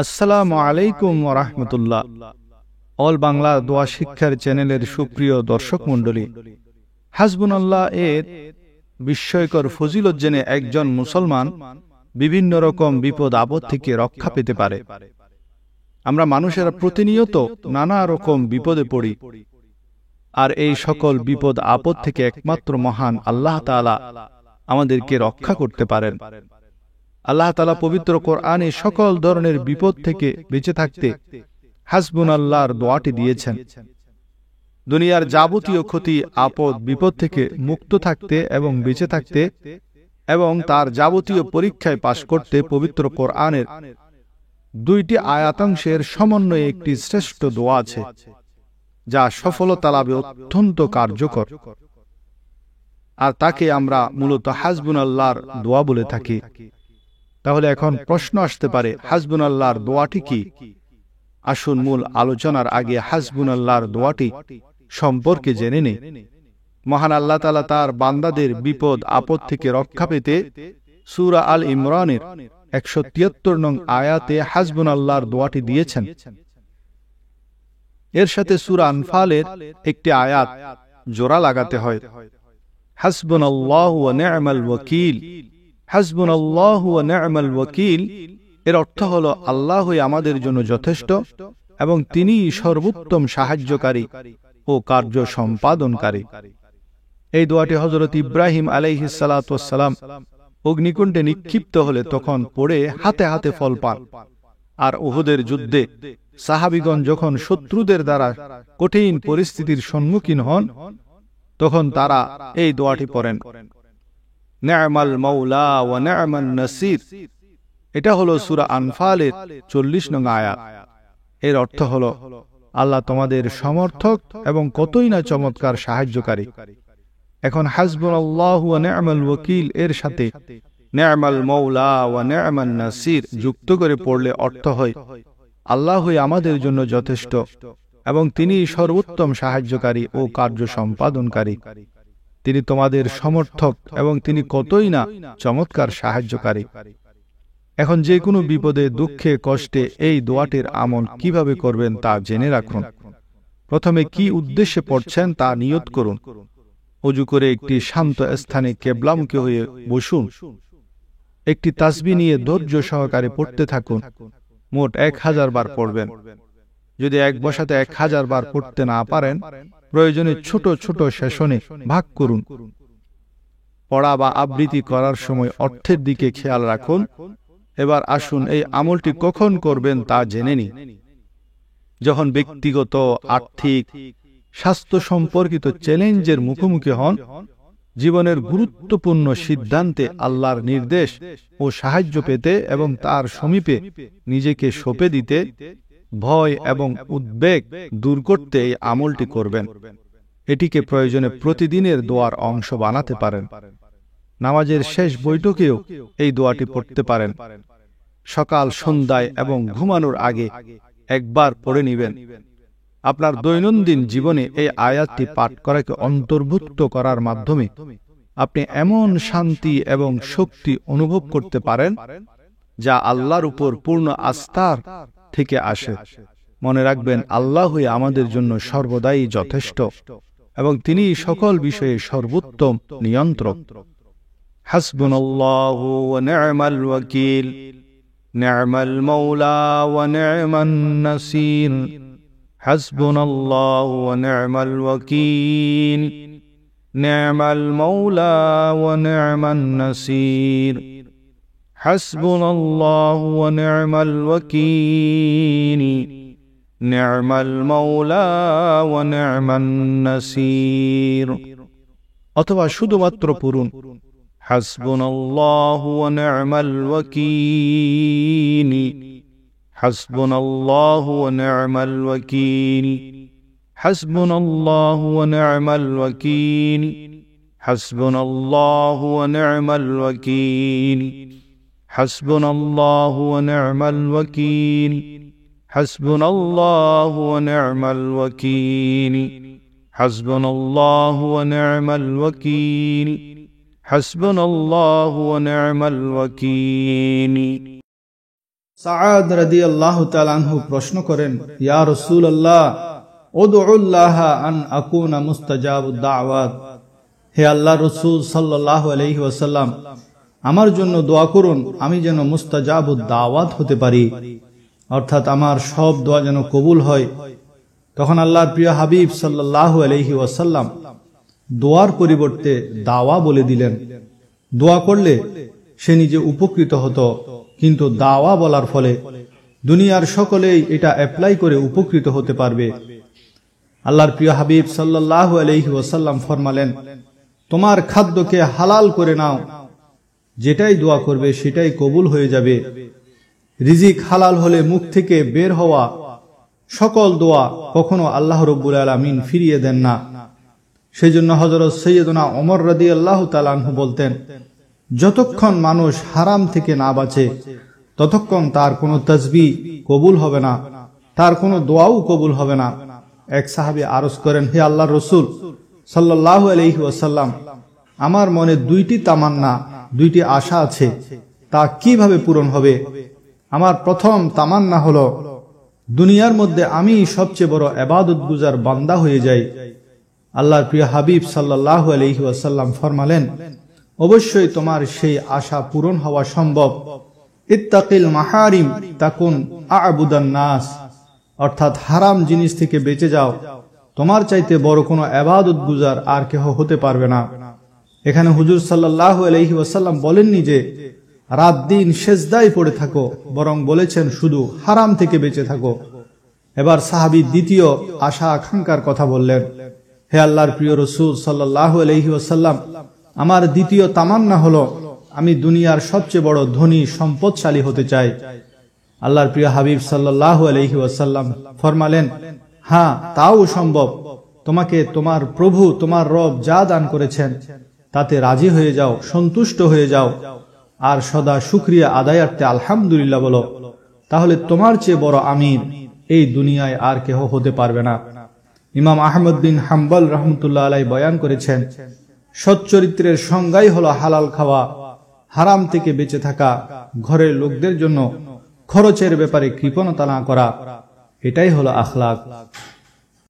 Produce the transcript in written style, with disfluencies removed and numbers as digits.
আসসালামু আলাইকুম ওয়া রাহমাতুল্লাহ। অল বাংলা দোয়া শিক্ষার চ্যানেলের সুপ্রিয় দর্শক মণ্ডলী, হাসবুনাল্লাহ এর বিস্ময়কর ফজিলত জেনে একজন মুসলমান বিভিন্ন রকম বিপদ আপদ থেকে রক্ষা পেতে পারে। আমরা মানুষেরা প্রতিনিয়ত নানা রকম বিপদে পড়ি, আর এই সকল বিপদ আপদ থেকে একমাত্র মহান আল্লাহ তাআলা আমাদেরকে রক্ষা করতে পারেন। আল্লাহ তাআলা পবিত্র কোরআনে সকল ধরনের বিপদ থেকে বেঁচে থাকতে হাসবুনাল্লাহর দোয়াটি দিয়েছেন। দুনিয়ার যাবতীয় ক্ষতি আপদ বিপদ থেকে মুক্ত থাকতে এবং বেঁচে থাকতে এবং তার যাবতীয় পরীক্ষায় পাশ করতে পবিত্র কোরআনের 2টি আয়াতাংশের সমন্বয়ে একটি শ্রেষ্ঠ দোয়া আছে, যা সফলতা লাভে অত্যন্ত কার্যকর, আর তাকে আমরা মূলত হাসবুনাল্লাহর দোয়া বলে থাকি। তাহলে এখন প্রশ্ন আসতে পারে, হাসবুনাল্লাহর দোয়াটি কি? আসুন মূল আলোচনার আগে হাসবুনাল্লাহর দোয়াটি সম্পর্কে জেনে নেই। মহান আল্লাহ তাআলা তার বান্দাদের বিপদ আপদ থেকে রক্ষা পেতে সূরা আল ইমরানের 173 নং আয়াতে হাসবুনাল্লাহর দোয়াটি দিয়েছেন। এর সাথে সূরা আনফালের একটি আয়াত জোড়া লাগাতে হয়, হাসবুনাল্লাহু ওয়া নি'মাল ওয়াকিল। হাসবুনাল্লাহু ওয়া নি'মাল ওয়াকিল এর অর্থ হলো আল্লাহই আমাদের জন্য যথেষ্ট এবং তিনিই সর্বোত্তম সাহায্যকারী ও কার্য সম্পাদনকারী। এই দোয়াটি হযরত ইব্রাহিম আলাইহিস সালাতু ওয়াস সালাম অগ্নিকুণ্ডে নিক্ষিপ্ত হলে তখন পড়ে হাতে হাতে ফল পান। আর উহুদের যুদ্ধে সাহাবীগণ যখন শত্রুদের দ্বারা কঠিন পরিস্থিতির সম্মুখীন হন, তখন তারা এই দোয়াটি পড়েন, নি'মাল মাওলা ওয়া নি'মান নাসির। এটা হলো সূরা আনফালের 40 নং আয়াত। এর অর্থ হলো আল্লাহ তোমাদের সমর্থক এবং কতই না চমৎকার সাহায্যকারী। এখন হাসবুনাল্লাহু ওয়া নি'মাল ওয়াকিল এর সাথে নি'মাল মাওলা ওয়া নি'মান নাসির যুক্ত করে পড়লে অর্থ হয় আল্লাহই আমাদের জন্য যথেষ্ট এবং তিনি সর্বোত্তম সাহায্যকারী ও কার্য সম্পাদনকারী। তিনি তোমাদের সমর্থক এবং তিনি কতই না চমৎকার সাহায্যকারী। এখন যে কোনো বিপদে দুঃখে কষ্টে এই দোয়াটির আমল কিভাবে করবেন তা জেনে রাখুন। প্রথমে কি উদ্দেশ্যে পড়ছেন তা নিয়ত করুন। ওযু করে একটি শান্ত স্থানে কিবলামুখী হয়ে বসুন। একটি তাসবিহ নিয়ে ধৈর্য সহকারে পড়তে থাকুন। মোট 1000 বার পড়বেন। যদি এক বসাতে 1000 বার পড়তে না পারেন, প্রয়োজনে ছোট ছোট সেশনে ভাগ করুন। পড়া বা আবৃত্তি করার সময় অর্থের দিকে খেয়াল রাখুন। এবার আসুন এই আমলটি কখন করবেন তা জেনে নিন। যখন ব্যক্তিগত, আর্থিক, স্বাস্থ্য সম্পর্কিত চ্যালেঞ্জের মুখোমুখি হন, জীবনের গুরুত্বপূর্ণ সিদ্ধান্তে আল্লাহর নির্দেশ ও সাহায্য পেতে এবং তার সমীপে নিজেকে সঁপে দিতে, ভয় এবং উদ্বেগ দূর করতে এই আমলটি করবেন। এটিকে প্রয়োজনে প্রতিদিনের দোয়ার অংশ বানাতে পারেন। নামাজের শেষ বৈঠকেও এই দোয়াটি পড়তে পারেন। সকাল, সন্ধ্যায় এবং ঘুমানোর আগে একবার পড়ে নেবেন। আপনার দৈনন্দিন জীবনে এই আয়াতটি পাঠ করাকে অন্তর্ভুক্ত করার মাধ্যমে আপনি এমন শান্তি এবং শক্তি অনুভব করতে পারেন যা আল্লাহর উপর পূর্ণ আস্থার থেকে আসে। মনে রাখবেন, আল্লাহই আমাদের জন্য সর্বদাই যথেষ্ট এবং তিনি সকল বিষয়ে সর্বোত্তম নিয়ন্ত্রক। হাসবুনাল্লাহু ওয়া নি'মাল ওয়াকিল, নি'মাল মাওলা ওয়া নি'মান নাসির। হাসবুনাল্লাহু ওয়া নি'মাল ওয়াকিল, নি'মাল মাওলা ওয়া নি'মান নাসির। হাসবুনাল্লাহু ওয়া নি'মাল ওয়াকিল, নি'মাল মাওলা ওয়া নি'মান নাসির। অথবা শুধুমাত্র পড়ুন, হাসবুনাল্লাহু ওয়া নি'মাল ওয়াকিল, হাসবুনাল্লাহু ওয়া নি'মাল ওয়াকিল, হাসবুনাল্লাহু ওয়া নি'মাল ওয়াকিল, হাসবুনাল্লাহু ওয়া নি'মাল ওয়াকিল, হাসবুনাল্লাহু ওয়া নি'মাল ওয়াকিল, হাসবুনাল্লাহু ওয়া নি'মাল ওয়াকিল, হাসবুনাল্লাহু ওয়া নি'মাল ওয়াকিল, হাসবুনাল্লাহু ওয়া নি'মাল ওয়াকিল। সাআদ রাদিয়াল্লাহু তাআলা আনহু প্রশ্ন করেন, ইয়া রাসূলুল্লাহ, উদউল্লাহ আন আকুনা মুস্তাজাবুদ দাওয়াত। হে আল্লাহর রাসূল সাল্লাল্লাহু আলাইহি ওয়াসাল্লাম, আমার জন্য দোয়া করুন, আমি যেন মুস্তাজাবুদ দাওয়াত হতে পারি, অর্থাৎ আমার সব দোয়া যেন কবুল হয়। তখন আল্লাহর প্রিয় হাবিব সাল্লাল্লাহু আলাইহি ওয়াসাল্লাম দোয়ার পরিবর্তে দাওয়া বলে দিলেন। দোয়া করলে সে নিজে উপকৃত হতো, কিন্তু দাওয়া বলার ফলে দুনিয়ার সকলেই এটা অ্যাপ্লাই করে উপকৃত হতে পারবে। আল্লাহর প্রিয় হাবিব সাল্লাল্লাহু আলাইহি ওয়াসাল্লাম ফরমালেন, তোমার খাদ্যকে হালাল করে নাও, যেটাই দোয়া করবে সেটাই কবুল হয়ে যাবে। রিজিক হালাল হলে মুখ থেকে বের হওয়া সকল দোয়া কখনো আল্লাহ রাব্বুল আলামিন ফিরিয়ে দেন না। সেজন্য হযরত সাইয়্যিদুনা ওমর রাদিয়াল্লাহু তাআলা আনহু বলতেন, যতক্ষণ মানুষ হারাম থেকে না বাঁচে ততক্ষণ তার কোনো তাসবিহ কবুল হবে না, তার কোনো দোয়াও কবুল হবে না। এক সাহাবী আরজ করেন, হে আল্লাহর রাসূল সাল্লাল্লাহু আলাইহি ওয়াসাল্লাম, আমার মনে দুইটি তামান্না, দুইটি আশা আছে, তা কিভাবে পূরণ হবে? আমার প্রথম তামান্না হলো দুনিয়ার মধ্যে আমি সবচেয়ে বড় ইবাদতগুজার বান্দা হয়ে যাই। আল্লাহর প্রিয় হাবিব সাল্লাল্লাহু আলাইহি ওয়াসাল্লাম ফরমালেন, অবশ্যই তোমার সেই আশা পূরণ হওয়া সম্ভব। ইত্তাকিল মাহারিম তাকুন আ'বুদান নাস, অর্থাৎ হারাম জিনিস থেকে বেঁচে যাও, তোমার চাইতে বড় কোনো ইবাদতগুজার আর কেহ হতে পারবে না। এখানে হুজুর সাল্লাল্লাহু আলাইহি ওয়াসাল্লাম বলেননি যে রাত দিন সেজদায় পড়ে থাকো, বরং বলেছেন শুধু হারাম থেকে বেঁচে থাকো। এবার সাহাবী দ্বিতীয় আশা আকাঙ্ক্ষার কথা বললেন, হে আল্লাহর প্রিয় রাসূল সাল্লাল্লাহু আলাইহি ওয়াসাল্লাম, আমার দ্বিতীয় তামান্না হলো আমি দুনিয়ার সবচেয়ে বড় ধনী সম্পদশালী হতে চাই। আল্লাহর প্রিয় হাবিব সাল্লাল্লাহু আলাইহি ওয়াসাল্লাম ফরমালেন, হ্যাঁ, তাও সম্ভব। তোমাকে তোমার প্রভু, তোমার রব যা দান করেছেন তাতে রাজি হয়ে যাও, সন্তুষ্ট হয়ে যাও, আর সদা শুকরিয়া আদায়ার্থে আলহামদুলিল্লাহ বলো, তাহলে তোমার চেয়ে বড় আমির এই দুনিয়ায় আর কেহ হতে পারবে না। ইমাম আহমদ বিন হাম্বল রাহমাতুল্লাহ আলাইহি বয়ান করেছেন, সচ্চরিত্রের সংজ্ঞাই হলো হালাল খাওয়া, হারাম থেকে বেঁচে থাকা, ঘরের লোকদের জন্য খরচের ব্যাপারে কৃপণতা না করা, এটাই হলো আখলাক।